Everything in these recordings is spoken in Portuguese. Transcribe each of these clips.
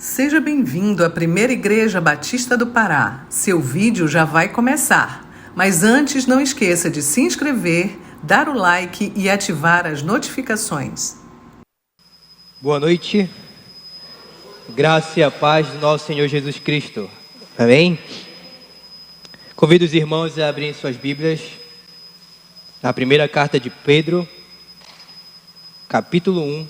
Seja bem-vindo à Primeira Igreja Batista do Pará. Seu vídeo já vai começar. Mas antes, não esqueça de se inscrever, dar o like e ativar as notificações. Boa noite. Graça e a paz do nosso Senhor Jesus Cristo. Amém? Convido os irmãos a abrirem suas Bíblias na primeira carta de Pedro, capítulo 1.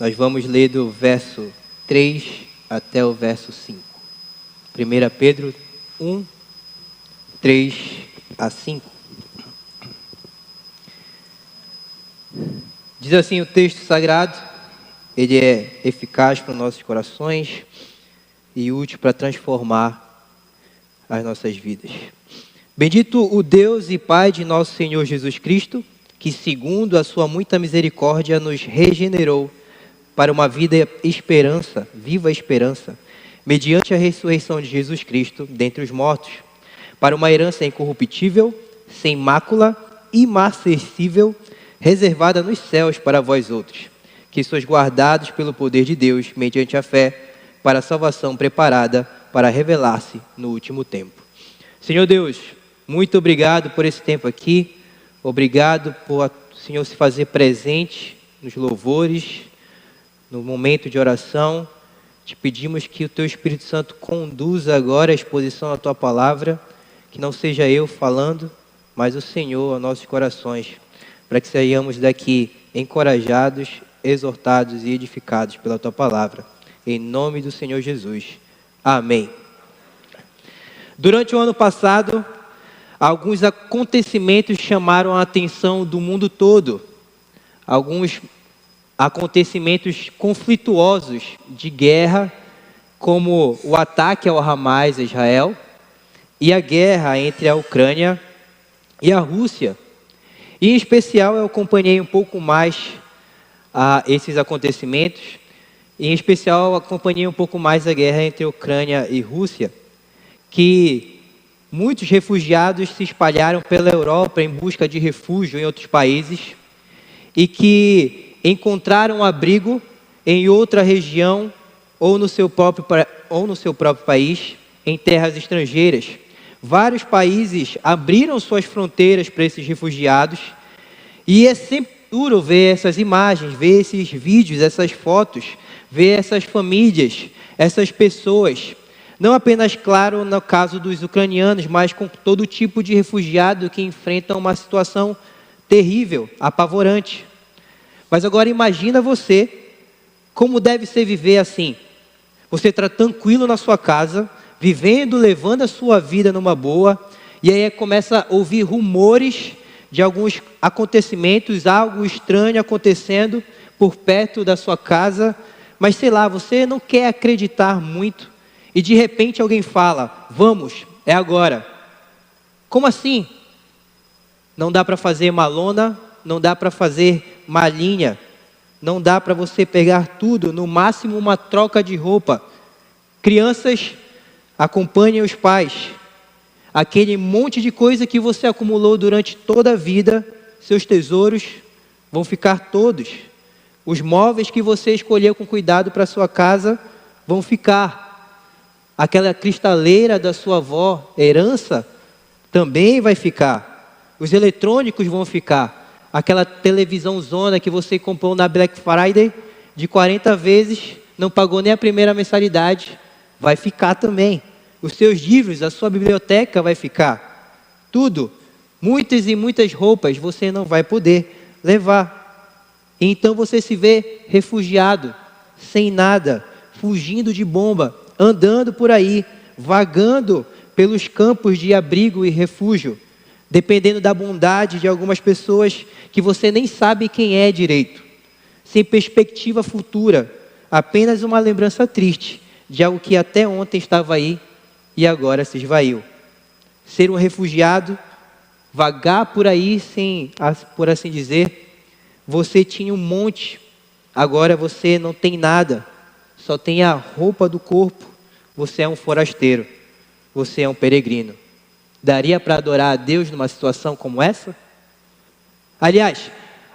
Nós vamos ler do verso 3 até o verso 5. 1 Pedro 1, 3 a 5. Diz assim o texto sagrado: ele é eficaz para os nossos corações e útil para transformar as nossas vidas. Bendito o Deus e Pai de nosso Senhor Jesus Cristo, que segundo a sua muita misericórdia nos regenerou para uma viva esperança, mediante a ressurreição de Jesus Cristo dentre os mortos, para uma herança incorruptível, sem mácula, imarcessível, reservada nos céus para vós outros, que sois guardados pelo poder de Deus, mediante a fé, para a salvação preparada para revelar-se no último tempo. Senhor Deus, muito obrigado por esse tempo aqui, obrigado por o Senhor se fazer presente nos louvores, no momento de oração. Te pedimos que o Teu Espírito Santo conduza agora a exposição da Tua palavra, que não seja eu falando, mas o Senhor aos nossos corações, para que saiamos daqui encorajados, exortados e edificados pela Tua palavra. Em nome do Senhor Jesus. Amém. Durante o ano passado, alguns acontecimentos chamaram a atenção do mundo todo. Alguns acontecimentos conflituosos de guerra, como o ataque ao Hamas a Israel e a guerra entre a Ucrânia e a Rússia. E, em especial, eu acompanhei um pouco mais esses acontecimentos. Em especial, eu acompanhei um pouco mais a guerra entre a Ucrânia e Rússia, que muitos refugiados se espalharam pela Europa em busca de refúgio em outros países e que encontraram abrigo em outra região ou no seu próprio país, em terras estrangeiras. Vários países abriram suas fronteiras para esses refugiados e é sempre duro ver essas imagens, ver esses vídeos, essas fotos, ver essas famílias, essas pessoas. Não apenas, claro, no caso dos ucranianos, mas com todo tipo de refugiado que enfrentam uma situação terrível, apavorante. Mas agora imagina você, como deve ser viver assim. Você está tranquilo na sua casa, vivendo, levando a sua vida numa boa, e aí começa a ouvir rumores de alguns acontecimentos, algo estranho acontecendo por perto da sua casa, mas sei lá, você não quer acreditar muito, e de repente alguém fala: vamos, é agora. Como assim? Não dá para fazer malona, não dá para fazer malinha, não dá para você pegar tudo, no máximo uma troca de roupa. Crianças, acompanhem os pais. Aquele monte de coisa que você acumulou durante toda a vida, seus tesouros vão ficar todos. Os móveis que você escolheu com cuidado para sua casa vão ficar. Aquela cristaleira da sua avó, herança, também vai ficar. Os eletrônicos vão ficar. Aquela televisão zona que você comprou na Black Friday de 40 vezes, não pagou nem a primeira mensalidade, vai ficar também. Os seus livros, a sua biblioteca vai ficar. Tudo, muitas e muitas roupas você não vai poder levar. E então você se vê refugiado, sem nada, fugindo de bomba, andando por aí, vagando pelos campos de abrigo e refúgio, dependendo da bondade de algumas pessoas que você nem sabe quem é direito, sem perspectiva futura, apenas uma lembrança triste de algo que até ontem estava aí e agora se esvaiu. Ser um refugiado, vagar por aí sem, por assim dizer, você tinha um monte, agora você não tem nada, só tem a roupa do corpo, você é um forasteiro, você é um peregrino. Daria para adorar a Deus numa situação como essa? Aliás,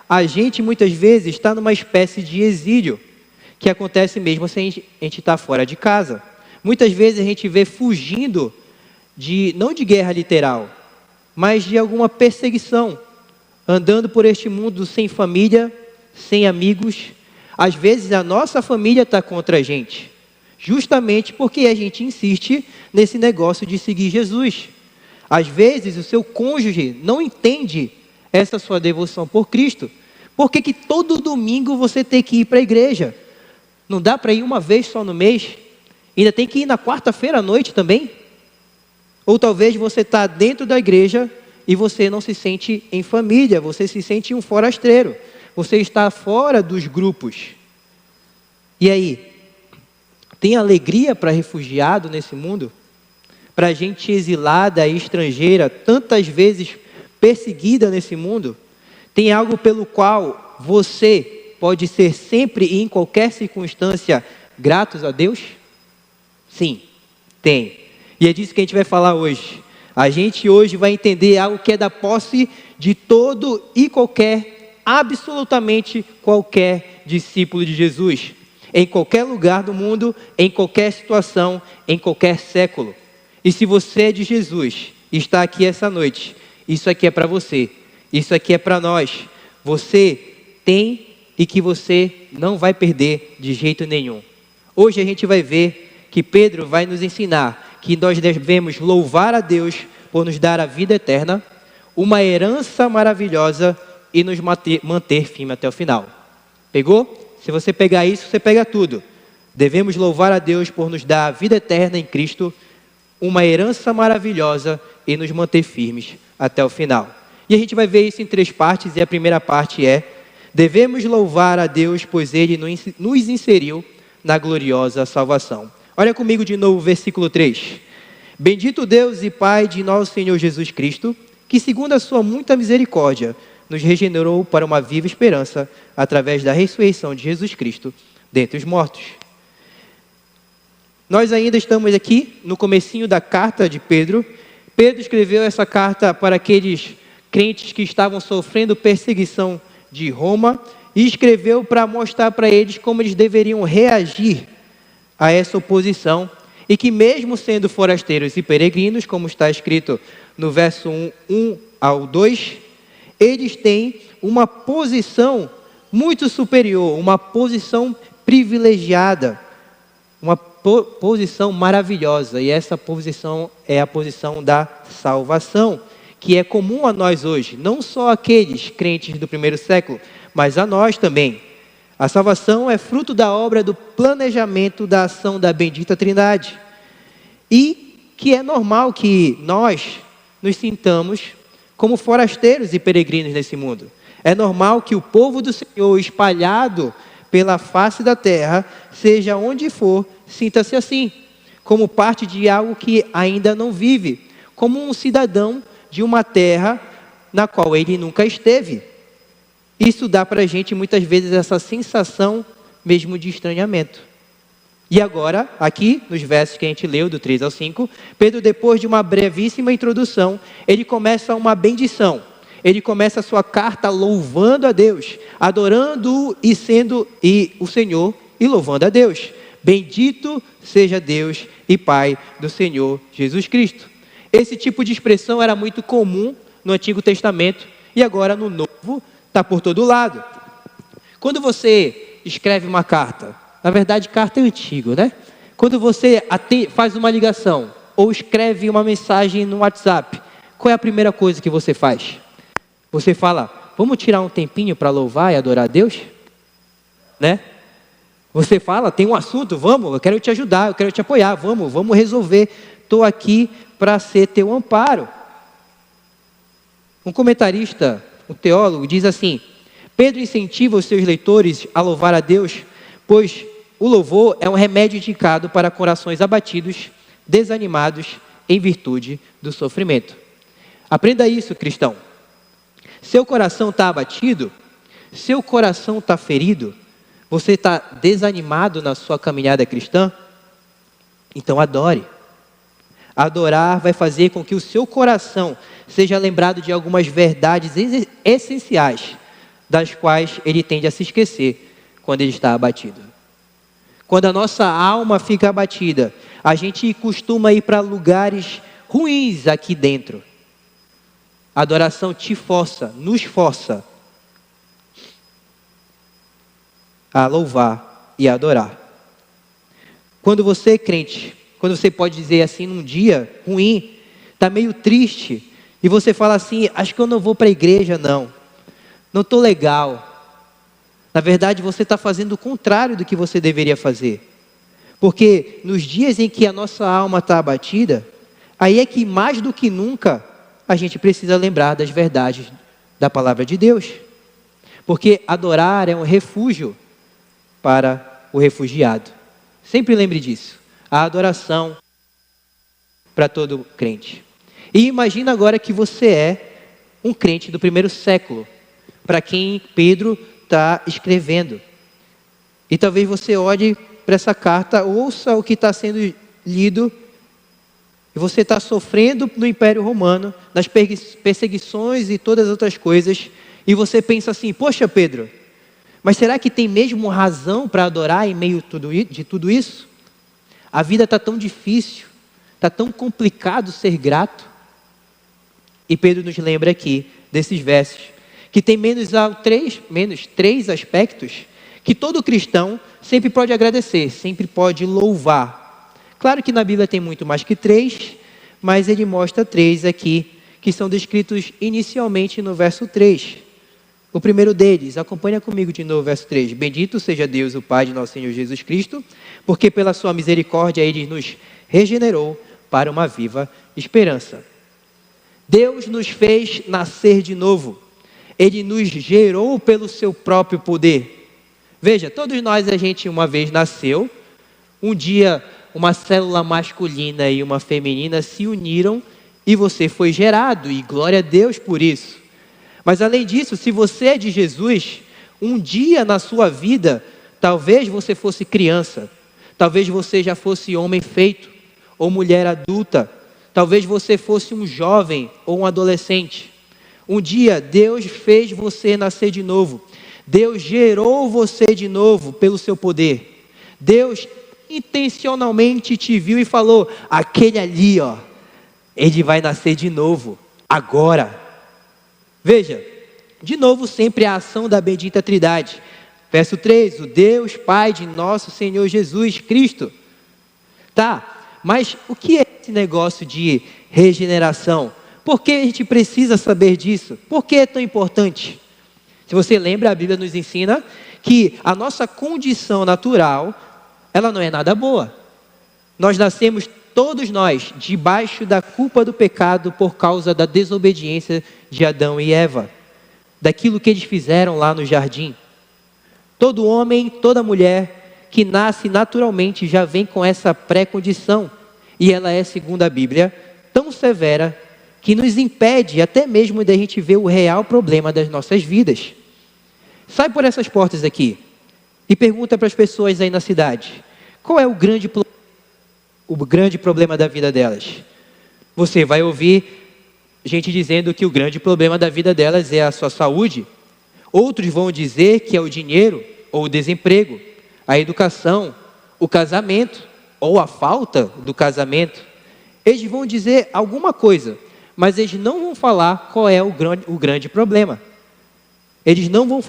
a gente muitas vezes está numa espécie de exílio, que acontece mesmo se a gente está fora de casa. Muitas vezes a gente vê fugindo não de guerra literal, mas de alguma perseguição, andando por este mundo sem família, sem amigos. Às vezes a nossa família está contra a gente, justamente porque a gente insiste nesse negócio de seguir Jesus. Às vezes o seu cônjuge não entende essa sua devoção por Cristo. Por que todo domingo você tem que ir para a igreja? Não dá para ir uma vez só no mês? Ainda tem que ir na quarta-feira à noite também? Ou talvez você está dentro da igreja e você não se sente em família, você se sente um forasteiro. Você está fora dos grupos. E aí? Tem alegria para refugiado nesse mundo? Para gente exilada e estrangeira, tantas vezes perseguida nesse mundo? Tem algo pelo qual você pode ser sempre e em qualquer circunstância gratos a Deus? Sim, tem. E é disso que a gente vai falar hoje. A gente hoje vai entender algo que é da posse de todo e qualquer, absolutamente qualquer discípulo de Jesus. Em qualquer lugar do mundo, em qualquer situação, em qualquer século. E se você é de Jesus e está aqui essa noite, isso aqui é para você. Isso aqui é para nós. Você tem e que você não vai perder de jeito nenhum. Hoje a gente vai ver que Pedro vai nos ensinar que nós devemos louvar a Deus por nos dar a vida eterna, uma herança maravilhosa e nos manter firme até o final. Pegou? Se você pegar isso, você pega tudo. Devemos louvar a Deus por nos dar a vida eterna em Cristo, uma herança maravilhosa e nos manter firmes até o final. E a gente vai ver isso em 3 partes, e a primeira parte é: devemos louvar a Deus, pois Ele nos inseriu na gloriosa salvação. Olha comigo de novo o versículo 3. Bendito Deus e Pai de nosso Senhor Jesus Cristo, que segundo a sua muita misericórdia, nos regenerou para uma viva esperança, através da ressurreição de Jesus Cristo dentre os mortos. Nós ainda estamos aqui no comecinho da carta de Pedro. Pedro escreveu essa carta para aqueles crentes que estavam sofrendo perseguição de Roma, e escreveu para mostrar para eles como eles deveriam reagir a essa oposição, e que mesmo sendo forasteiros e peregrinos, como está escrito no verso 1 ao 2, eles têm uma posição muito superior, uma posição privilegiada, uma posição maravilhosa, e essa posição é a posição da salvação, que é comum a nós hoje, não só aqueles crentes do primeiro século, mas a nós também. A salvação é fruto da obra do planejamento da ação da bendita Trindade, e que é normal que nós nos sintamos como forasteiros e peregrinos nesse mundo. É normal que o povo do Senhor, espalhado pela face da terra, seja onde for, sinta-se assim, como parte de algo que ainda não vive, como um cidadão de uma terra na qual ele nunca esteve. Isso dá para a gente muitas vezes essa sensação mesmo de estranhamento. E agora, aqui nos versos que a gente leu, do 3 ao 5, Pedro, depois de uma brevíssima introdução, ele começa uma bendição. Ele começa a sua carta louvando a Deus, adorando-o e sendo o Senhor e louvando a Deus. Bendito seja Deus e Pai do Senhor Jesus Cristo. Esse tipo de expressão era muito comum no Antigo Testamento e agora no Novo está por todo lado. Quando você escreve uma carta, na verdade carta é antigo, né? Quando você faz uma ligação ou escreve uma mensagem no WhatsApp, qual é a primeira coisa que você faz? Você fala, vamos tirar um tempinho para louvar e adorar a Deus? Né? Você fala, tem um assunto, vamos, eu quero te ajudar, eu quero te apoiar, vamos resolver, estou aqui para ser teu amparo. Um comentarista, um teólogo, diz assim: Pedro incentiva os seus leitores a louvar a Deus, pois o louvor é um remédio indicado para corações abatidos, desanimados, em virtude do sofrimento. Aprenda isso, cristão. Seu coração está abatido, seu coração está ferido, você está desanimado na sua caminhada cristã? Então adore. Adorar vai fazer com que o seu coração seja lembrado de algumas verdades essenciais, das quais ele tende a se esquecer quando ele está abatido. quando a nossa alma fica abatida, a gente costuma ir para lugares ruins aqui dentro. A adoração te força, nos força a louvar e a adorar. Quando você é crente, quando você pode dizer assim, num dia ruim, está meio triste, e você fala assim, acho que eu não vou para a igreja não estou legal. Na verdade, você está fazendo o contrário do que você deveria fazer. Porque nos dias em que a nossa alma está abatida, aí é que mais do que nunca, a gente precisa lembrar das verdades da palavra de Deus. Porque adorar é um refúgio para o refugiado. Sempre lembre disso. A adoração para todo crente. E imagina agora que você é um crente do primeiro século, para quem Pedro está escrevendo. E talvez você olhe para essa carta, ouça o que está sendo lido, e você está sofrendo no Império Romano, nas perseguições e todas as outras coisas, e você pensa assim, poxa Pedro, mas será que tem mesmo razão para adorar em meio de tudo isso? A vida está tão difícil, está tão complicado ser grato. E Pedro nos lembra aqui, desses versos, que tem menos três aspectos que todo cristão sempre pode agradecer, sempre pode louvar. Claro que na Bíblia tem muito mais que 3, mas ele mostra 3 aqui, que são descritos inicialmente no verso 3. O primeiro deles, acompanha comigo de novo o verso 3. Bendito seja Deus, o Pai de nosso Senhor Jesus Cristo, porque pela sua misericórdia Ele nos regenerou para uma viva esperança. Deus nos fez nascer de novo. Ele nos gerou pelo seu próprio poder. Veja, todos nós, a gente uma vez nasceu, um dia uma célula masculina e uma feminina se uniram e você foi gerado, e glória a Deus por isso. Mas além disso, se você é de Jesus, um dia na sua vida, talvez você fosse criança, talvez você já fosse homem feito, ou mulher adulta, talvez você fosse um jovem ou um adolescente. Um dia Deus fez você nascer de novo. Deus gerou você de novo pelo seu poder. Deus intencionalmente te viu e falou, aquele ali, ó, ele vai nascer de novo, agora. Veja, de novo sempre a ação da bendita Trindade. Verso 3, o Deus Pai de nosso Senhor Jesus Cristo. Tá, mas o que é esse negócio de regeneração? Por que a gente precisa saber disso? Por que é tão importante? Se você lembra, a Bíblia nos ensina que a nossa condição natural, ela não é nada boa. Nós nascemos, todos nós, debaixo da culpa do pecado por causa da desobediência de Adão e Eva. Daquilo que eles fizeram lá no jardim. Todo homem, toda mulher que nasce naturalmente já vem com essa pré-condição. E ela é, segundo a Bíblia, tão severa que nos impede até mesmo de a gente ver o real problema das nossas vidas. Sai por essas portas aqui e pergunta para as pessoas aí na cidade, qual é o grande problema da vida delas? Você vai ouvir gente dizendo que o grande problema da vida delas é a sua saúde. Outros vão dizer que é o dinheiro ou o desemprego, a educação, o casamento ou a falta do casamento. Eles vão dizer alguma coisa, mas eles não vão falar qual é o grande problema. Eles não vão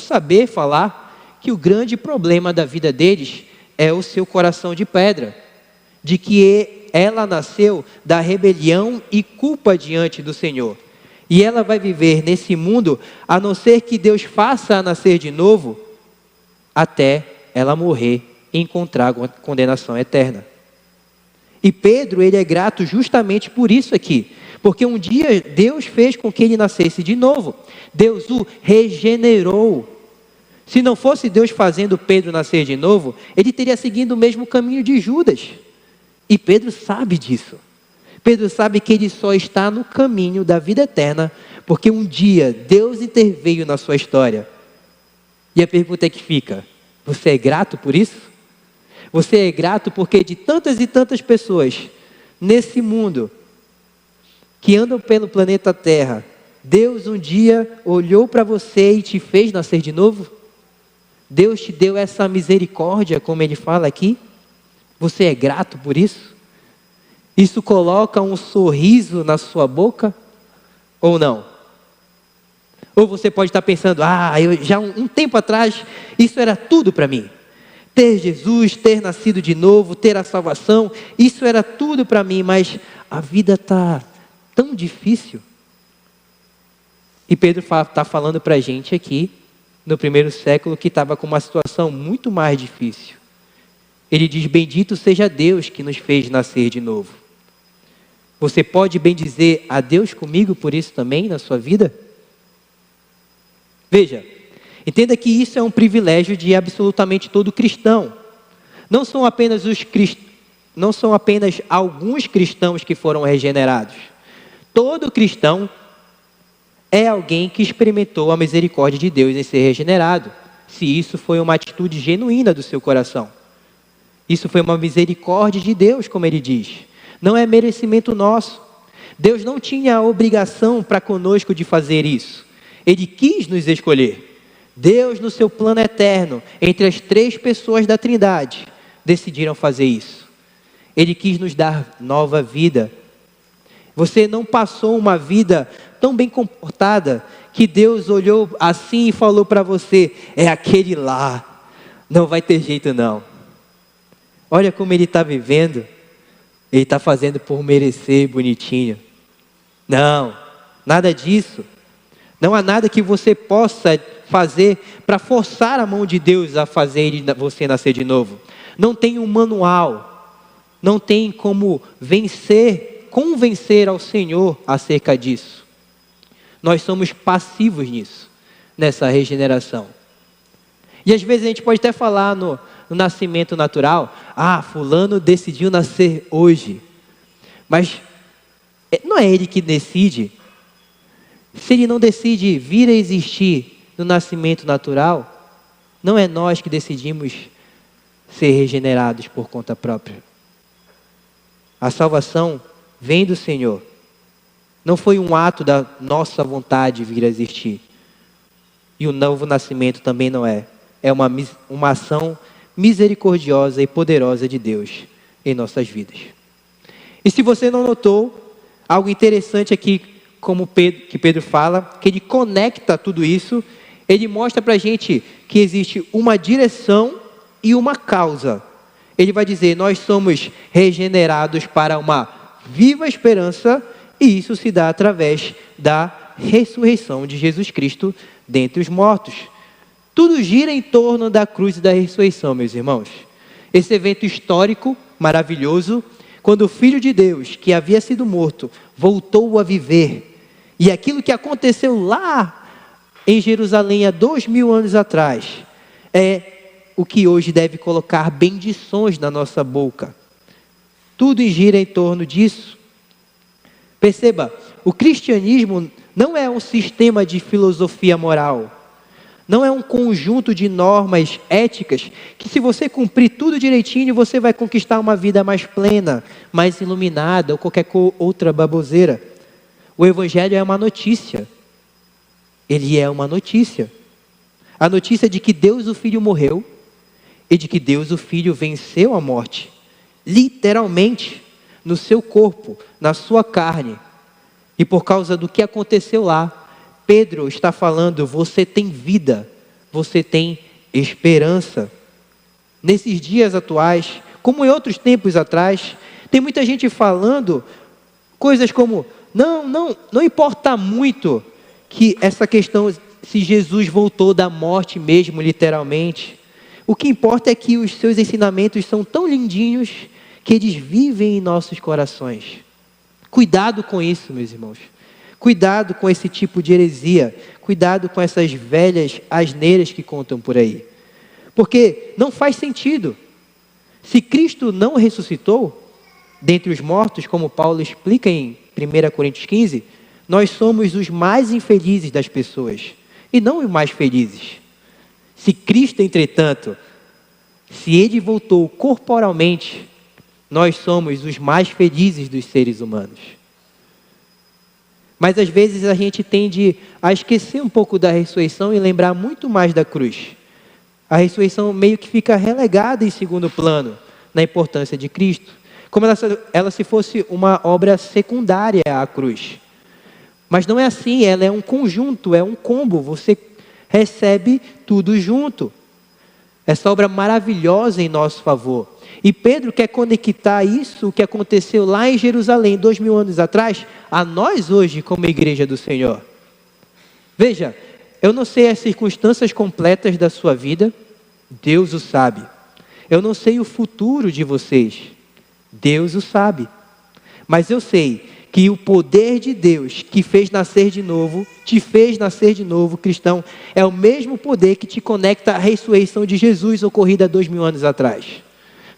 saber falar que o grande problema da vida deles é o seu coração de pedra, de que ela nasceu da rebelião e culpa diante do Senhor. E ela vai viver nesse mundo, a não ser que Deus faça nascer de novo, até ela morrer e encontrar a condenação eterna. E Pedro, ele é grato justamente por isso aqui. Porque um dia Deus fez com que ele nascesse de novo. Deus o regenerou. Se não fosse Deus fazendo Pedro nascer de novo, ele teria seguido o mesmo caminho de Judas. E Pedro sabe disso. Pedro sabe que ele só está no caminho da vida eterna, porque um dia Deus interveio na sua história. E a pergunta é que fica, você é grato por isso? Você é grato porque de tantas e tantas pessoas nesse mundo que andam pelo planeta Terra, Deus um dia olhou para você e te fez nascer de novo? Deus te deu essa misericórdia, como ele fala aqui? Você é grato por isso? Isso coloca um sorriso na sua boca? Ou não? Ou você pode estar pensando, eu já um tempo atrás, isso era tudo para mim. Ter Jesus, ter nascido de novo, ter a salvação, isso era tudo para mim, mas a vida está tão difícil. E Pedro está falando para a gente aqui, no primeiro século, que estava com uma situação muito mais difícil. Ele diz, bendito seja Deus que nos fez nascer de novo. Você pode bendizer a Deus comigo por isso também na sua vida? Veja, entenda que isso é um privilégio de absolutamente todo cristão. Não são apenas alguns cristãos que foram regenerados. Todo cristão é alguém que experimentou a misericórdia de Deus em ser regenerado, se isso foi uma atitude genuína do seu coração. Isso foi uma misericórdia de Deus, como ele diz. Não é merecimento nosso. Deus não tinha a obrigação para conosco de fazer isso. Ele quis nos escolher. Deus, no seu plano eterno, entre as 3 pessoas da Trindade, decidiram fazer isso. Ele quis nos dar nova vida. Você não passou uma vida tão bem comportada que Deus olhou assim e falou para você, é aquele lá, não vai ter jeito não. Olha como ele está vivendo, ele está fazendo por merecer bonitinho. Não, nada disso. Não há nada que você possa fazer para forçar a mão de Deus a fazer você nascer de novo. Não tem um manual, não tem como convencer ao Senhor acerca disso. Nós somos passivos nisso, nessa regeneração. E às vezes a gente pode até falar no nascimento natural, fulano decidiu nascer hoje. Mas não é ele que decide. Se ele não decide vir a existir no nascimento natural, não é nós que decidimos ser regenerados por conta própria. A salvação vem do Senhor. Não foi um ato da nossa vontade vir a existir. E o novo nascimento também não é. É uma ação misericordiosa e poderosa de Deus em nossas vidas. E se você não notou, algo interessante aqui, que Pedro fala, que ele conecta tudo isso, ele mostra para a gente que existe uma direção e uma causa. Ele vai dizer, nós somos regenerados para uma viva esperança, e isso se dá através da ressurreição de Jesus Cristo dentre os mortos. Tudo gira em torno da cruz e da ressurreição, meus irmãos. Esse evento histórico, maravilhoso, quando o Filho de Deus, que havia sido morto, voltou a viver. E aquilo que aconteceu lá em Jerusalém há 2000 anos atrás, é o que hoje deve colocar bendições na nossa boca. Tudo gira em torno disso. Perceba, o cristianismo não é um sistema de filosofia moral. Não é um conjunto de normas éticas que, se você cumprir tudo direitinho, você vai conquistar uma vida mais plena, mais iluminada ou qualquer outra baboseira. O Evangelho é uma notícia. Ele é uma notícia. A notícia de que Deus o Filho morreu e de que Deus o Filho venceu a morte. Literalmente, no seu corpo, na sua carne. E por causa do que aconteceu lá, Pedro está falando, você tem vida, você tem esperança. Nesses dias atuais, como em outros tempos atrás, tem muita gente falando coisas como, não importa muito que essa questão, se Jesus voltou da morte mesmo, literalmente. O que importa é que os seus ensinamentos são tão lindinhos que eles vivem em nossos corações. Cuidado com isso, meus irmãos. Cuidado com esse tipo de heresia. Cuidado com essas velhas asneiras que contam por aí. Porque não faz sentido. Se Cristo não ressuscitou dentre os mortos, como Paulo explica em 1 Coríntios 15, nós somos os mais infelizes das pessoas e não os mais felizes. Se Cristo, entretanto, se Ele voltou corporalmente, nós somos os mais felizes dos seres humanos. Mas às vezes a gente tende a esquecer um pouco da ressurreição e lembrar muito mais da cruz. a ressurreição meio que fica relegada em segundo plano na importância de Cristo, como ela se fosse uma obra secundária à cruz. Mas não é assim, ela é um conjunto, é um combo, você recebe tudo junto. Essa obra maravilhosa em nosso favor. E Pedro quer conectar isso, o que aconteceu lá em Jerusalém, 2000 anos atrás, a nós hoje como igreja do Senhor. Veja, eu não sei as circunstâncias completas da sua vida, Deus o sabe. Eu não sei o futuro de vocês, Deus o sabe. Mas eu sei que o poder de Deus que fez nascer de novo, te fez nascer de novo, cristão, é o mesmo poder que te conecta à ressurreição de Jesus ocorrida há 2000 anos atrás.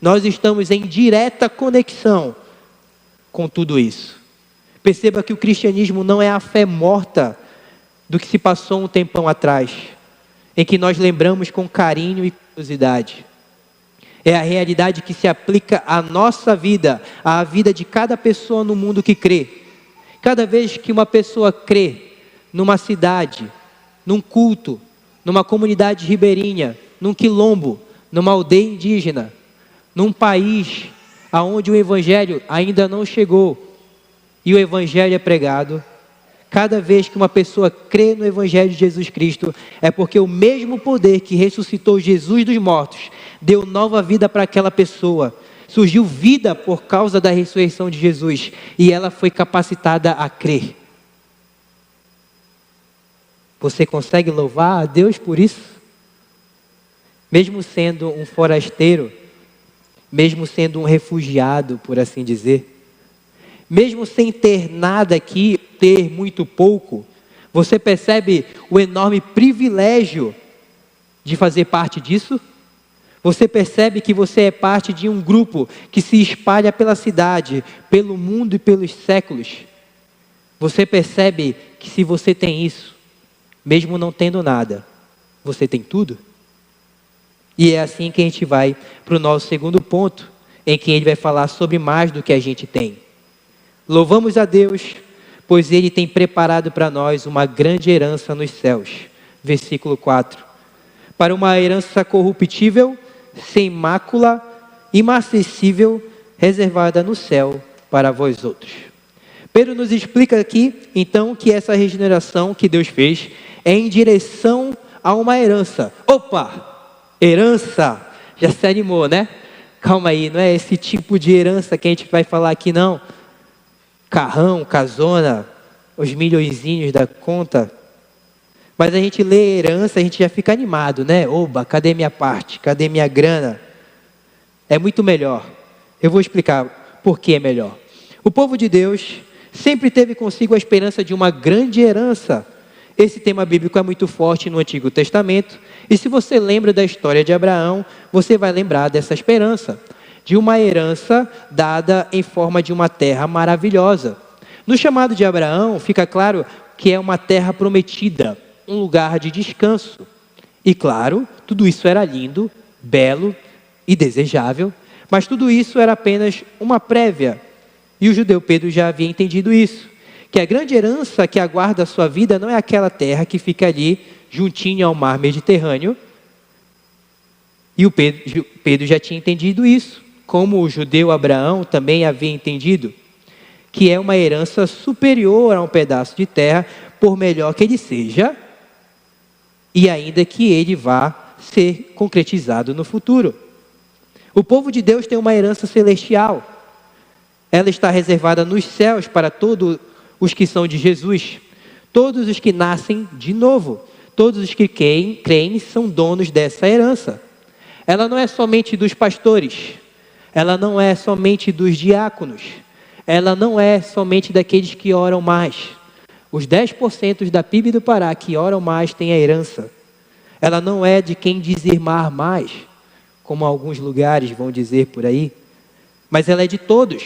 Nós estamos em direta conexão com tudo isso. Perceba que o cristianismo não é a fé morta do que se passou um tempão atrás, em que nós lembramos com carinho e curiosidade. É a realidade que se aplica à nossa vida, à vida de cada pessoa no mundo que crê. Cada vez que uma pessoa crê numa cidade, num culto, numa comunidade ribeirinha, num quilombo, numa aldeia indígena, num país onde o evangelho ainda não chegou e o evangelho é pregado, cada vez que uma pessoa crê no evangelho de Jesus Cristo, é porque o mesmo poder que ressuscitou Jesus dos mortos deu nova vida para aquela pessoa. Surgiu vida por causa da ressurreição de Jesus e ela foi capacitada a crer. Você consegue louvar a Deus por isso? Mesmo sendo um forasteiro, mesmo sendo um refugiado, por assim dizer, mesmo sem ter nada aqui, ter muito pouco, você percebe o enorme privilégio de fazer parte disso? Você percebe que você é parte de um grupo que se espalha pela cidade, pelo mundo e pelos séculos. Você percebe que se você tem isso, mesmo não tendo nada, você tem tudo? E é assim que a gente vai para o nosso segundo ponto, em que ele vai falar sobre mais do que a gente tem. Louvamos a Deus, pois Ele tem preparado para nós uma grande herança nos céus. Versículo 4. Para uma herança corruptível, sem mácula, imacessível, reservada no céu para vós outros. Pedro nos explica aqui, então, que essa regeneração que Deus fez é em direção a uma herança. Opa! Herança! Já se animou, né? Calma aí, não é esse tipo de herança que a gente vai falar aqui, não. Carrão, casona, os milhõezinhos da conta. Mas a gente lê herança, a gente já fica animado, né? Oba, cadê minha parte? Cadê minha grana? É muito melhor. Eu vou explicar por que é melhor. O povo de Deus sempre teve consigo a esperança de uma grande herança. Esse tema bíblico é muito forte no Antigo Testamento. E se você lembra da história de Abraão, você vai lembrar dessa esperança. De uma herança dada em forma de uma terra maravilhosa. No chamado de Abraão, fica claro que é uma terra prometida, um lugar de descanso. E claro, tudo isso era lindo, belo e desejável, mas tudo isso era apenas uma prévia. E o judeu Pedro já havia entendido isso, que a grande herança que aguarda a sua vida não é aquela terra que fica ali, juntinho ao mar Mediterrâneo. E o Pedro já tinha entendido isso, como o judeu Abraão também havia entendido, que é uma herança superior a um pedaço de terra, por melhor que ele seja, e ainda que ele vá ser concretizado no futuro. O povo de Deus tem uma herança celestial. Ela está reservada nos céus para todos os que são de Jesus. Todos os que nascem de novo. Todos os que creem são donos dessa herança. Ela não é somente dos pastores. Ela não é somente dos diáconos. Ela não é somente daqueles que oram mais. Os 10% da PIB do Pará que oram mais têm a herança. Ela não é de quem dizimar mais, como alguns lugares vão dizer por aí, mas ela é de todos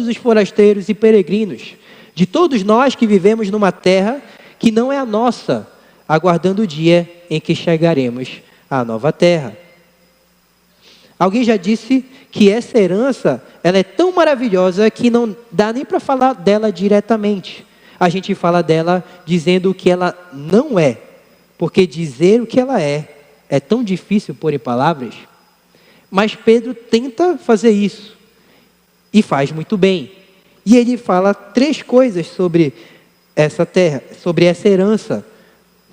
os forasteiros e peregrinos, de todos nós que vivemos numa terra que não é a nossa, aguardando o dia em que chegaremos à nova terra. Alguém já disse que essa herança, ela é tão maravilhosa que não dá nem para falar dela diretamente. A gente fala dela dizendo o que ela não é, porque dizer o que ela é é tão difícil pôr em palavras, mas Pedro tenta fazer isso e faz muito bem. E ele fala 3 coisas sobre essa terra, sobre essa herança.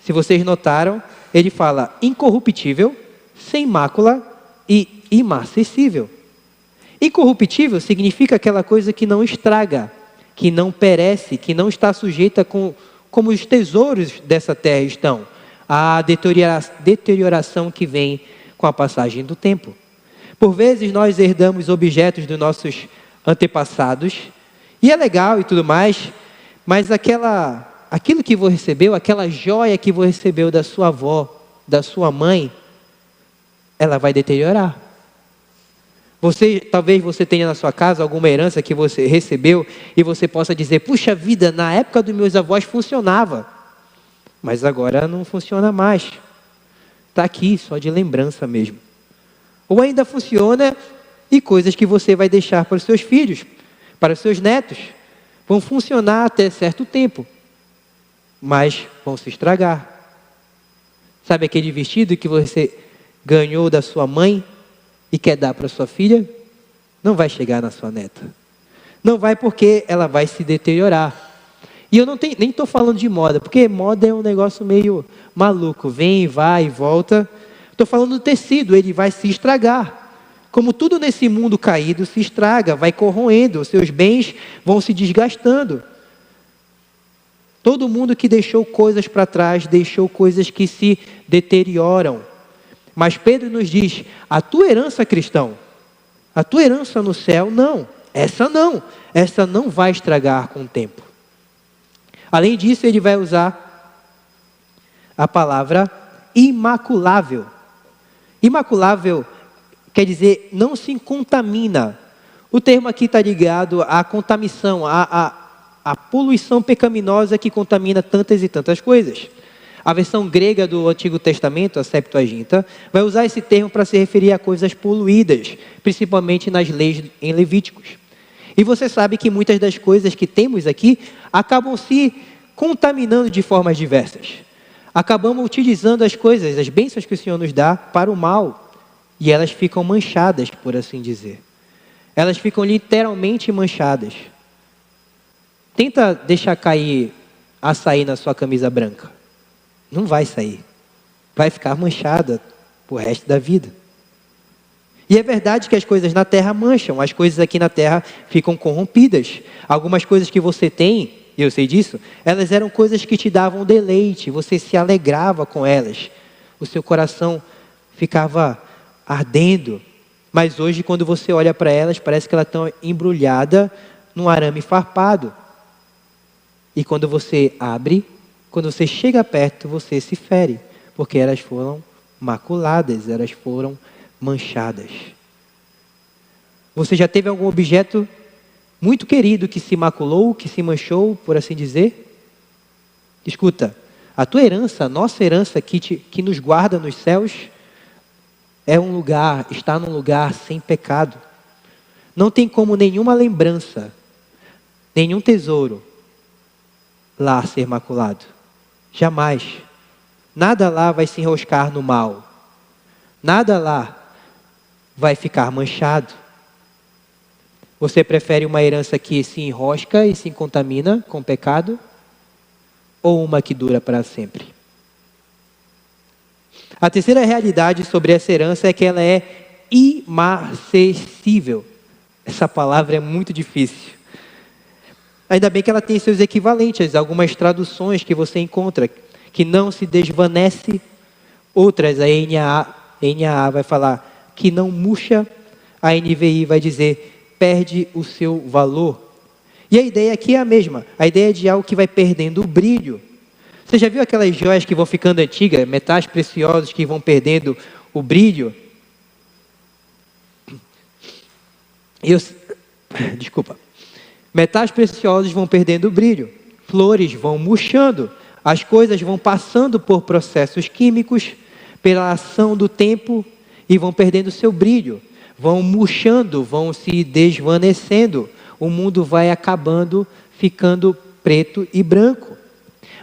Se vocês notaram, ele fala incorruptível, sem mácula e imarcessível. Incorruptível significa aquela coisa que não estraga, que não perece, que não está sujeita como os tesouros dessa terra estão. A deterioração que vem com a passagem do tempo. Por vezes nós herdamos objetos dos nossos antepassados, e é legal e tudo mais, mas aquilo que você recebeu, aquela joia que você recebeu da sua avó, da sua mãe, ela vai deteriorar. Talvez você tenha na sua casa alguma herança que você recebeu e você possa dizer, puxa vida, na época dos meus avós funcionava, mas agora não funciona mais. Está aqui, só de lembrança mesmo. Ou ainda funciona e coisas que você vai deixar para os seus filhos, para os seus netos, vão funcionar até certo tempo, mas vão se estragar. Sabe aquele vestido que você ganhou da sua mãe e quer dar para sua filha? Não vai chegar na sua neta. Não vai, porque ela vai se deteriorar. E eu nem estou falando de moda, porque moda é um negócio meio maluco. Vem, vai e volta. Estou falando do tecido, ele vai se estragar. Como tudo nesse mundo caído se estraga, vai corroendo, os seus bens vão se desgastando. Todo mundo que deixou coisas para trás, deixou coisas que se deterioram. Mas Pedro nos diz, a tua herança, cristão, a tua herança no céu, não. Essa não vai estragar com o tempo. Além disso, ele vai usar a palavra imaculável. Imaculável quer dizer não se contamina. O termo aqui está ligado à contaminação, à poluição pecaminosa que contamina tantas e tantas coisas. A versão grega do Antigo Testamento, a Septuaginta, vai usar esse termo para se referir a coisas poluídas, principalmente nas leis em Levíticos. E você sabe que muitas das coisas que temos aqui acabam se contaminando de formas diversas. Acabamos utilizando as coisas, as bênçãos que o Senhor nos dá para o mal. E elas ficam manchadas, por assim dizer. Elas ficam literalmente manchadas. Tenta deixar cair açaí na sua camisa branca. Não vai sair. Vai ficar manchada pro resto da vida. E é verdade que as coisas na terra mancham. As coisas aqui na terra ficam corrompidas. Algumas coisas que você tem, e eu sei disso, elas eram coisas que te davam deleite. Você se alegrava com elas. O seu coração ficava ardendo. Mas hoje, quando você olha para elas, parece que elas estão embrulhadas num arame farpado. E quando você abre, quando você chega perto, você se fere. Porque elas foram maculadas, elas foram manchadas. Você já teve algum objeto muito querido que se maculou, que se manchou, por assim dizer? Escuta, a tua herança, a nossa herança que nos guarda nos céus, está num lugar sem pecado. Não tem como nenhuma lembrança, nenhum tesouro lá ser maculado. Jamais. Nada lá vai se enroscar no mal. Nada lá vai ficar manchado. Você prefere uma herança que se enrosca e se contamina com pecado? Ou uma que dura para sempre? A terceira realidade sobre essa herança é que ela é imarcessível. Essa palavra é muito difícil. Ainda bem que ela tem seus equivalentes, algumas traduções que você encontra, que não se desvanece. Outras, a NAA vai falar que não murcha, a NVI vai dizer perde o seu valor. E a ideia aqui é a mesma, a ideia é de algo que vai perdendo o brilho. Você já viu aquelas joias que vão ficando antigas, metais preciosos que vão perdendo o brilho? Desculpa. Metais preciosos vão perdendo o brilho, flores vão murchando, as coisas vão passando por processos químicos, pela ação do tempo e vão perdendo seu brilho, vão murchando, vão se desvanecendo, o mundo vai acabando, ficando preto e branco.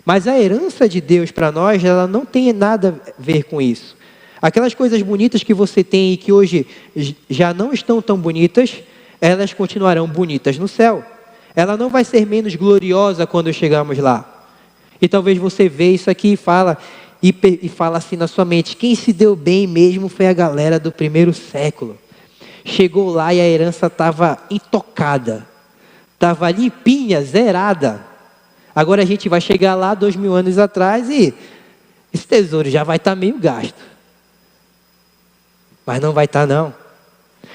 Mas a herança de Deus para nós, ela não tem nada a ver com isso. Aquelas coisas bonitas que você tem e que hoje já não estão tão bonitas, elas continuarão bonitas no céu. Ela não vai ser menos gloriosa quando chegarmos lá. E talvez você veja isso aqui e fala assim na sua mente: quem se deu bem mesmo foi a galera do primeiro século. Chegou lá e a herança estava intocada, estava limpinha, zerada. Agora a gente vai chegar lá 2000 anos atrás e esse tesouro já vai estar meio gasto. Mas não vai estar não.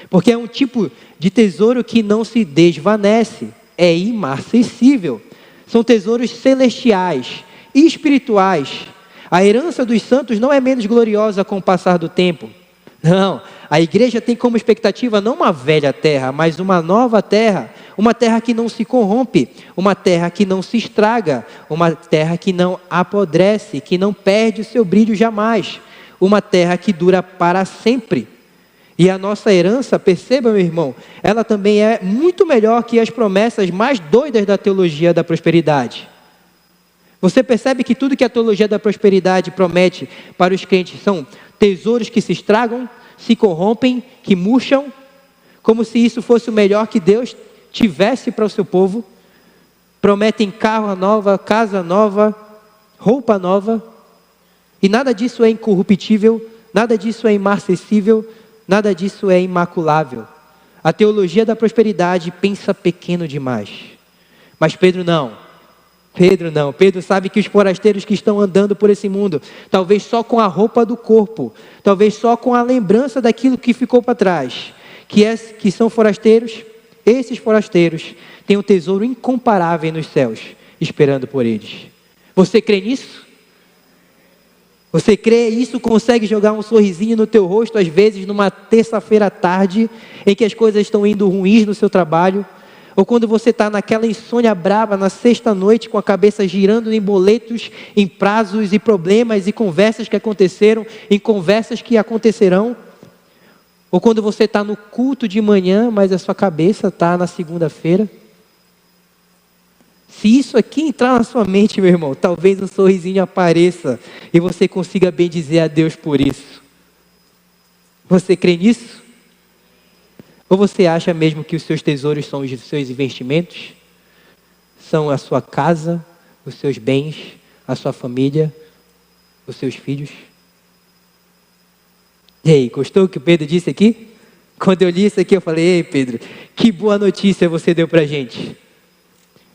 Porque é um tipo de tesouro que não se desvanece, é imarcessível. São tesouros celestiais e espirituais. A herança dos santos não é menos gloriosa com o passar do tempo. Não, a igreja tem como expectativa não uma velha terra, mas uma nova terra. Uma terra que não se corrompe, uma terra que não se estraga, uma terra que não apodrece, que não perde o seu brilho jamais. Uma terra que dura para sempre. E a nossa herança, perceba, meu irmão, ela também é muito melhor que as promessas mais doidas da teologia da prosperidade. Você percebe que tudo que a teologia da prosperidade promete para os crentes são tesouros que se estragam, se corrompem, que murcham, como se isso fosse o melhor que Deus tivesse para o seu povo. Prometem carro nova, casa nova, roupa nova, e nada disso é incorruptível, nada disso é imarcessível, nada disso é imaculável. A teologia da prosperidade pensa pequeno demais. Mas Pedro não. Pedro sabe que os forasteiros que estão andando por esse mundo, talvez só com a roupa do corpo, talvez só com a lembrança daquilo que ficou para trás, que são forasteiros, esses forasteiros têm um tesouro incomparável nos céus, esperando por eles. Você crê nisso? Você crê isso? Consegue jogar um sorrisinho no teu rosto, às vezes numa terça-feira à tarde, em que as coisas estão indo ruins no seu trabalho? Ou quando você está naquela insônia brava, na sexta-noite, com a cabeça girando em boletos, em prazos e problemas e conversas que aconteceram, em conversas que acontecerão? Ou quando você está no culto de manhã, mas a sua cabeça está na segunda-feira? Se isso aqui entrar na sua mente, meu irmão, talvez um sorrisinho apareça e você consiga bendizer a Deus por isso. Você crê nisso? Ou você acha mesmo que os seus tesouros são os seus investimentos? São a sua casa, os seus bens, a sua família, os seus filhos? E aí, gostou do que o Pedro disse aqui? Quando eu li isso aqui, eu falei: ei, Pedro, que boa notícia você deu para a gente.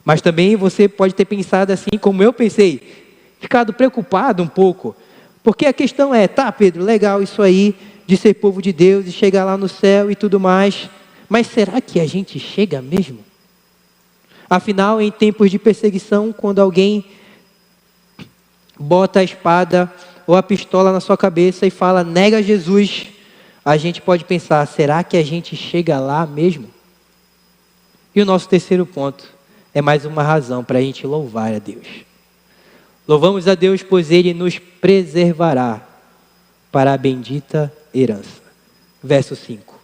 Mas também você pode ter pensado assim como eu pensei, ficado preocupado um pouco. Porque a questão é: tá, Pedro, legal isso aí de ser povo de Deus e chegar lá no céu e tudo mais, mas será que a gente chega mesmo? Afinal, em tempos de perseguição, quando alguém bota a espada ou a pistola na sua cabeça e fala: nega Jesus, a gente pode pensar: será que a gente chega lá mesmo? E o nosso terceiro ponto é mais uma razão para a gente louvar a Deus. Louvamos a Deus, pois Ele nos preservará para a bendita herança. Verso 5.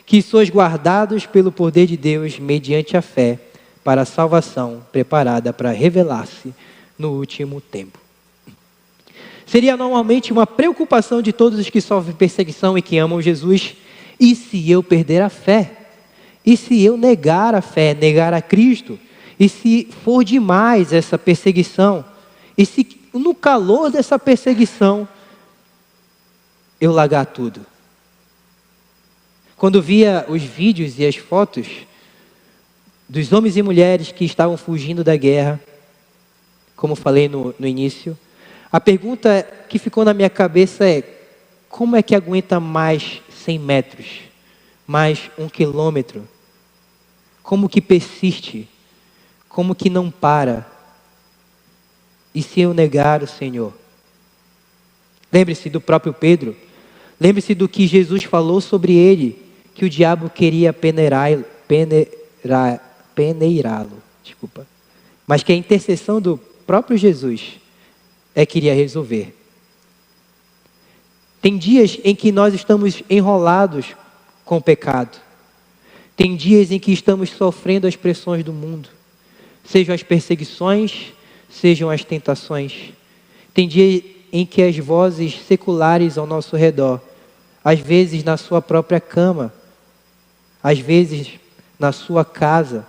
Que sois guardados pelo poder de Deus mediante a fé para a salvação preparada para revelar-se no último tempo. Seria normalmente uma preocupação de todos os que sofrem perseguição e que amam Jesus: e se eu perder a fé? E se eu negar a fé, negar a Cristo? E se for demais essa perseguição? E se no calor dessa perseguição eu largar tudo? Quando via os vídeos e as fotos dos homens e mulheres que estavam fugindo da guerra, como falei no início, a pergunta que ficou na minha cabeça é: como é que aguenta mais 100 metros? Mais 1 quilômetro? Como que persiste? Como que não para? E se eu negar o Senhor? Lembre-se do próprio Pedro. Lembre-se do que Jesus falou sobre ele, que o diabo queria peneirá-lo, mas que a intercessão do próprio Jesus queria resolver. Tem dias em que nós estamos enrolados com o pecado. Tem dias em que estamos sofrendo as pressões do mundo. Sejam as perseguições, sejam as tentações. Tem em que as vozes seculares ao nosso redor, às vezes na sua própria cama, às vezes na sua casa,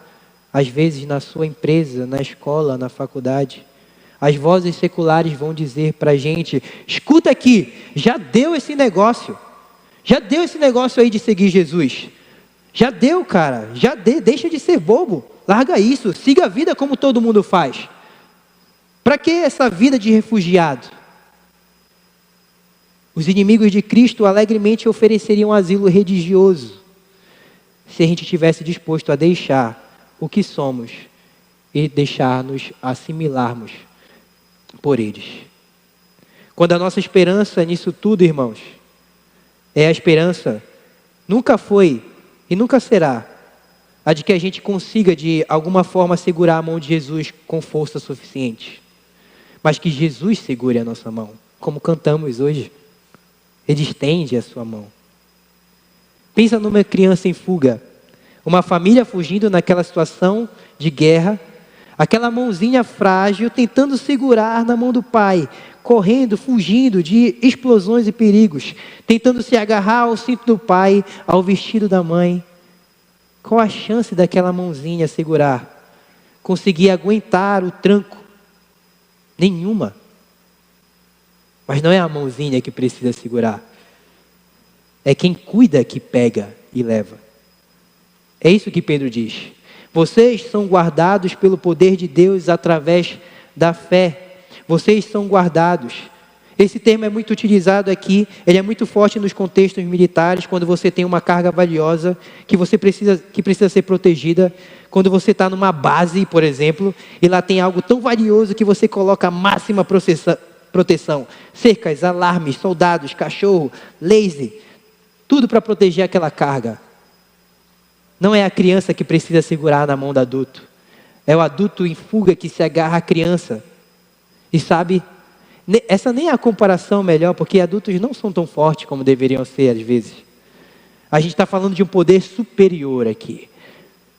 às vezes na sua empresa, na escola, na faculdade, as vozes seculares vão dizer para a gente: escuta aqui, já deu esse negócio aí de seguir Jesus. Já deu, cara, deixa de ser bobo, larga isso, siga a vida como todo mundo faz. Para que essa vida de refugiado? Os inimigos de Cristo alegremente ofereceriam asilo religioso, se a gente estivesse disposto a deixar o que somos e deixar-nos assimilarmos por eles. Quando a nossa esperança nisso tudo, irmãos, é a esperança, nunca foi e nunca será a de que a gente consiga de alguma forma segurar a mão de Jesus com força suficiente, mas que Jesus segure a nossa mão, como cantamos hoje. Ele estende a sua mão. Pensa numa criança em fuga, uma família fugindo naquela situação de guerra, aquela mãozinha frágil tentando segurar na mão do pai, correndo, fugindo de explosões e perigos, tentando se agarrar ao cinto do pai, ao vestido da mãe. Qual a chance daquela mãozinha segurar? Conseguir aguentar o tranco? Nenhuma. Mas não é a mãozinha que precisa segurar. É quem cuida que pega e leva. É isso que Pedro diz. Vocês são guardados pelo poder de Deus através da fé. Vocês são guardados. Esse termo é muito utilizado aqui, ele é muito forte nos contextos militares, quando você tem uma carga valiosa que precisa ser protegida. Quando você está numa base, por exemplo, e lá tem algo tão valioso que você coloca a máxima proteção. Cercas, alarmes, soldados, cachorro, laser, tudo para proteger aquela carga. Não é a criança que precisa segurar na mão do adulto. É o adulto em fuga que se agarra à criança. E sabe, essa nem é a comparação melhor, porque adultos não são tão fortes como deveriam ser às vezes. A gente está falando de um poder superior aqui.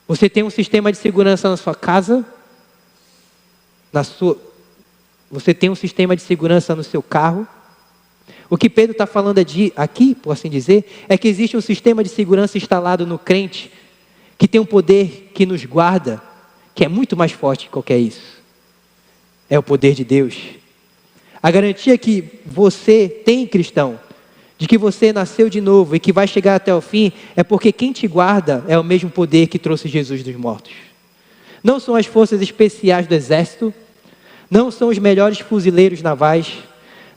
Você tem um sistema de segurança na sua casa, você tem um sistema de segurança no seu carro. O que Pedro está falando aqui, por assim dizer, é que existe um sistema de segurança instalado no crente, que tem um poder que nos guarda, que é muito mais forte que qualquer isso. É o poder de Deus. A garantia que você tem, cristão, de que você nasceu de novo e que vai chegar até o fim, é porque quem te guarda é o mesmo poder que trouxe Jesus dos mortos. Não são as forças especiais do exército, não são os melhores fuzileiros navais,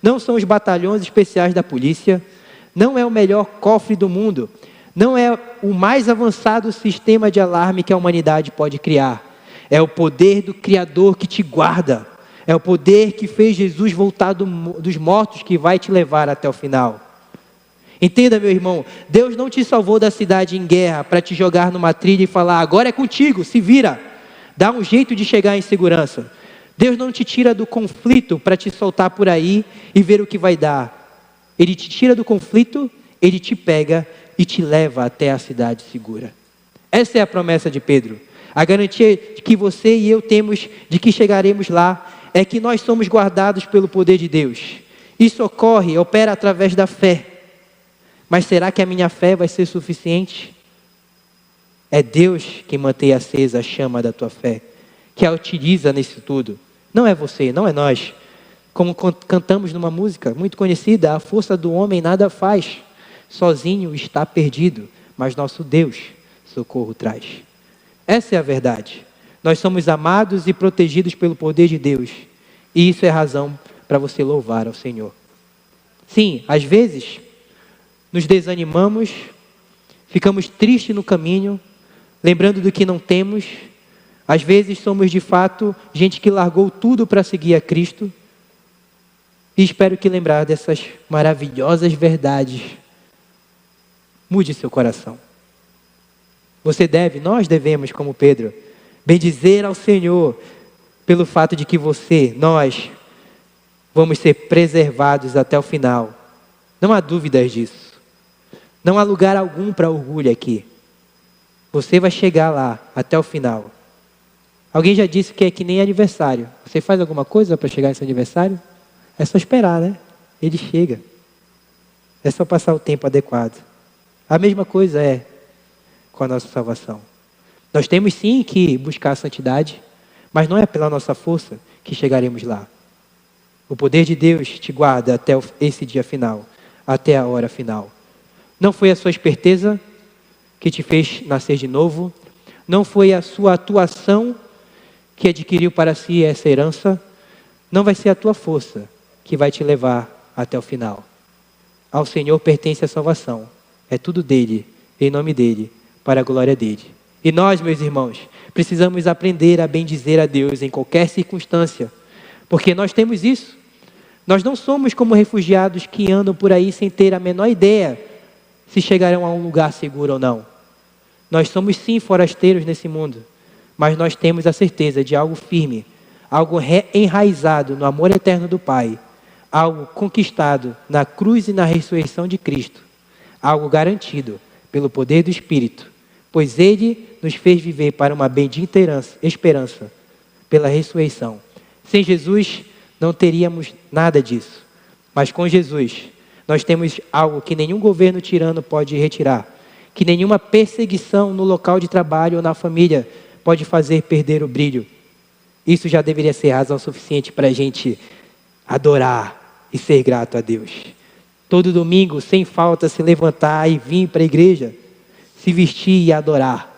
não são os batalhões especiais da polícia, não é o melhor cofre do mundo, não é o mais avançado sistema de alarme que a humanidade pode criar. É o poder do Criador que te guarda. É o poder que fez Jesus voltar dos mortos que vai te levar até o final. Entenda, meu irmão, Deus não te salvou da cidade em guerra para te jogar numa trilha e falar: agora é contigo, se vira, dá um jeito de chegar em segurança. Deus não te tira do conflito para te soltar por aí e ver o que vai dar. Ele te tira do conflito, Ele te pega e te leva até a cidade segura. Essa é a promessa de Pedro. A garantia que você e eu temos de que chegaremos lá é que nós somos guardados pelo poder de Deus. Isso opera através da fé. Mas será que a minha fé vai ser suficiente? É Deus quem mantém acesa a chama da tua fé, que a utiliza nisso tudo. Não é você, não é nós. Como cantamos numa música muito conhecida: a força do homem nada faz, sozinho está perdido, mas nosso Deus socorro traz. Essa é a verdade. Nós somos amados e protegidos pelo poder de Deus. E isso é razão para você louvar ao Senhor. Sim, às vezes nos desanimamos, ficamos tristes no caminho, lembrando do que não temos. Às vezes somos de fato gente que largou tudo para seguir a Cristo. E espero que lembrar dessas maravilhosas verdades mude seu coração. Nós devemos, como Pedro, bendizer ao Senhor pelo fato de que nós vamos ser preservados até o final. Não há dúvidas disso. Não há lugar algum para orgulho aqui. Você vai chegar lá até o final. Alguém já disse que é que nem aniversário. Você faz alguma coisa para chegar nesse aniversário? É só esperar, né? Ele chega. É só passar o tempo adequado. A mesma coisa é com a nossa salvação. Nós temos sim que buscar a santidade, mas não é pela nossa força que chegaremos lá. O poder de Deus te guarda até esse dia final, até a hora final. Não foi a sua esperteza que te fez nascer de novo, não foi a sua atuação que adquiriu para si essa herança, não vai ser a tua força que vai te levar até o final. Ao Senhor pertence a salvação. É tudo dele, em nome dele, para a glória dele. E nós, meus irmãos, precisamos aprender a bendizer a Deus em qualquer circunstância, porque nós temos isso. Nós não somos como refugiados que andam por aí sem ter a menor ideia se chegarão a um lugar seguro ou não. Nós somos sim forasteiros nesse mundo, mas nós temos a certeza de algo firme, algo enraizado no amor eterno do Pai, algo conquistado na cruz e na ressurreição de Cristo, algo garantido pelo poder do Espírito, pois Ele nos fez viver para uma bendita esperança pela ressurreição. Sem Jesus, não teríamos nada disso, mas com Jesus, nós temos algo que nenhum governo tirano pode retirar, que nenhuma perseguição no local de trabalho ou na família pode fazer perder o brilho. Isso já deveria ser razão suficiente para a gente adorar e ser grato a Deus. Todo domingo, sem falta, se levantar e vir para a igreja, se vestir e adorar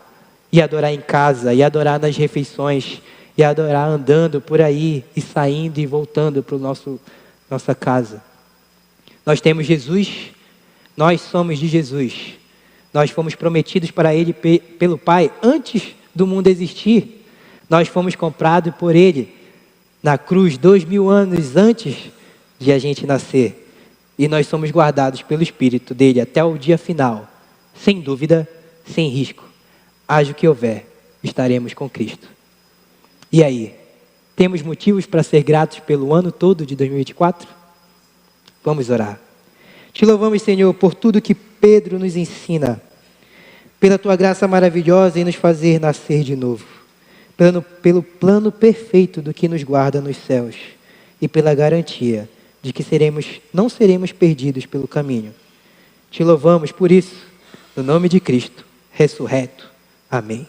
em casa, e adorar nas refeições, e adorar andando por aí, e saindo e voltando para nossa casa. Nós temos Jesus, nós somos de Jesus, nós fomos prometidos para Ele pelo Pai antes do mundo existir. Nós fomos comprados por Ele na cruz 2000 anos antes de a gente nascer. E nós somos guardados pelo Espírito dele até o dia final. Sem dúvida, sem risco. Haja o que houver, estaremos com Cristo. E aí, temos motivos para ser gratos pelo ano todo de 2024? Vamos orar. Te louvamos, Senhor, por tudo que Pedro nos ensina, pela tua graça maravilhosa em nos fazer nascer de novo, pelo plano perfeito do que nos guarda nos céus e pela garantia de que não seremos perdidos pelo caminho. Te louvamos por isso, no nome de Cristo, ressurreto. Amém.